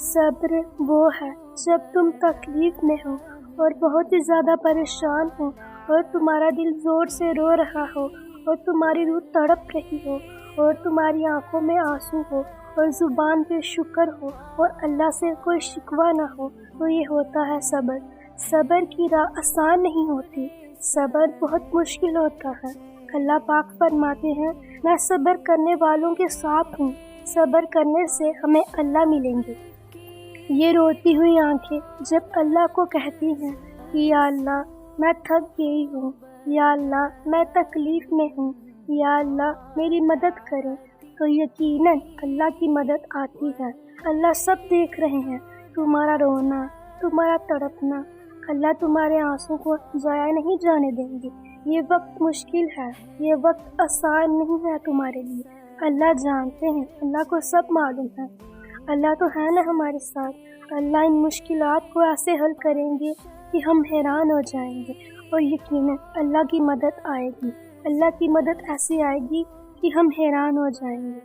صبر وہ ہے جب تم تکلیف میں ہو اور بہت ہی زیادہ پریشان ہو اور تمہارا دل زور سے رو رہا ہو اور تمہاری روح تڑپ رہی ہو اور تمہاری آنکھوں میں آنسو ہو اور زبان پہ شکر ہو اور اللہ سے کوئی شکوہ نہ ہو، تو یہ ہوتا ہے صبر۔ صبر کی راہ آسان نہیں ہوتی، صبر بہت مشکل ہوتا ہے۔ اللہ پاک فرماتے ہیں، میں صبر کرنے والوں کے ساتھ ہوں، صبر کرنے سے ہمیں اللہ ملیں گے۔ یہ روتی ہوئی آنکھیں جب اللہ کو کہتی ہیں کہ یا اللہ میں تھک گئی ہوں، یا اللہ میں تکلیف میں ہوں، یا اللہ میری مدد کریں، تو یقیناً اللہ کی مدد آتی ہے۔ اللہ سب دیکھ رہے ہیں، تمہارا رونا، تمہارا تڑپنا، اللہ تمہارے آنسوں کو ضائع نہیں جانے دیں گے۔ یہ وقت مشکل ہے، یہ وقت آسان نہیں ہے تمہارے لیے، اللہ جانتے ہیں، اللہ کو سب معلوم ہے۔ اللہ تو ہے نا ہمارے ساتھ، اللہ ان مشکلات کو ایسے حل کریں گے کہ ہم حیران ہو جائیں گے، اور یقیناً اللہ کی مدد آئے گی، اللہ کی مدد ایسی آئے گی کہ ہم حیران ہو جائیں گے۔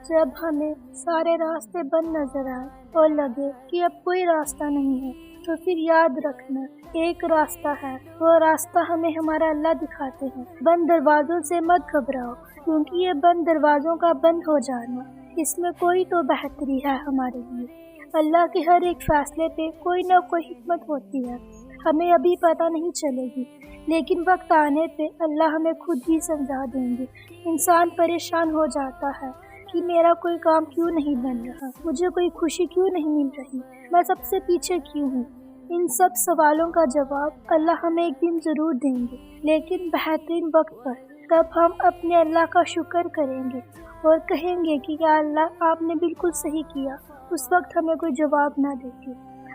جب ہمیں سارے راستے بند نظر آئے اور لگے کہ اب کوئی راستہ نہیں ہے، تو پھر یاد رکھنا ایک راستہ ہے، وہ راستہ ہمیں ہمارا اللہ دکھاتے ہیں۔ بند دروازوں سے مت گھبراؤ، کیونکہ یہ بند دروازوں کا بند ہو جانا، اس میں کوئی تو بہتری ہے ہمارے لیے۔ اللہ کے ہر ایک فیصلے پہ کوئی نہ کوئی حکمت ہوتی ہے، ہمیں ابھی پتہ نہیں چلے گی، لیکن وقت آنے پہ اللہ ہمیں خود ہی سمجھا دیں گے۔ انسان پریشان ہو جاتا ہے کہ میرا کوئی کام کیوں نہیں بن رہا، مجھے کوئی خوشی کیوں نہیں مل رہی، میں سب سے پیچھے کیوں ہوں۔ ان سب سوالوں کا جواب اللہ ہمیں ایک دن ضرور دیں گے، لیکن بہترین وقت پر۔ تب ہم اپنے اللہ کا شکر کریں گے اور کہیں گے کہ یا اللہ آپ نے بالکل صحیح کیا، اس وقت ہمیں کوئی جواب نہ دیتی۔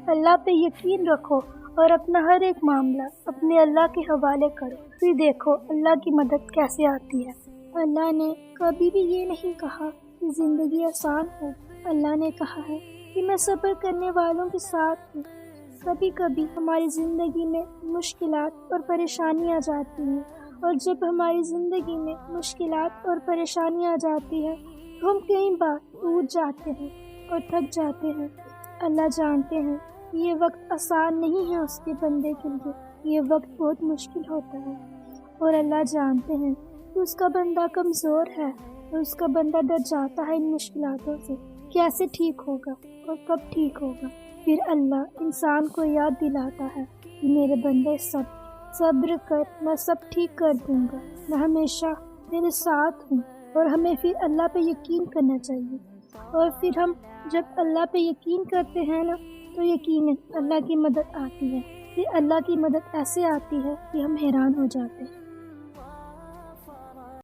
اللہ پہ یقین رکھو اور اپنا ہر ایک معاملہ اپنے اللہ کے حوالے کرو، پھر دیکھو اللہ کی مدد کیسے آتی ہے۔ اللہ نے کبھی بھی یہ نہیں کہا کہ زندگی آسان ہو، اللہ نے کہا ہے کہ میں صبر کرنے والوں کے ساتھ ہوں۔ کبھی کبھی ہماری زندگی میں مشکلات اور پریشانیاں آ جاتی ہیں، اور جب ہماری زندگی میں مشکلات اور پریشانیاں آ جاتی ہیں تو ہم کئی بار ٹوٹ جاتے ہیں اور تھک جاتے ہیں۔ اللہ جانتے ہیں یہ وقت آسان نہیں ہے اس کے بندے کے لیے، یہ وقت بہت مشکل ہوتا ہے، اور اللہ جانتے ہیں کہ اس کا بندہ کمزور ہے اور اس کا بندہ ڈر جاتا ہے ان مشکلاتوں سے، کیسے ٹھیک ہوگا اور کب ٹھیک ہوگا۔ پھر اللہ انسان کو یاد دلاتا ہے کہ میرے بندے صبر کر، میں سب ٹھیک کر دوں گا، میں ہمیشہ تیرے ساتھ ہوں۔ اور ہمیں پھر اللہ پہ یقین کرنا چاہیے، اور پھر ہم جب اللہ پہ یقین کرتے ہیں نا، تو یقیناً اللہ کی مدد آتی ہے۔ پھر اللہ کی مدد ایسے آتی ہے کہ ہم حیران ہو جاتے ہیں۔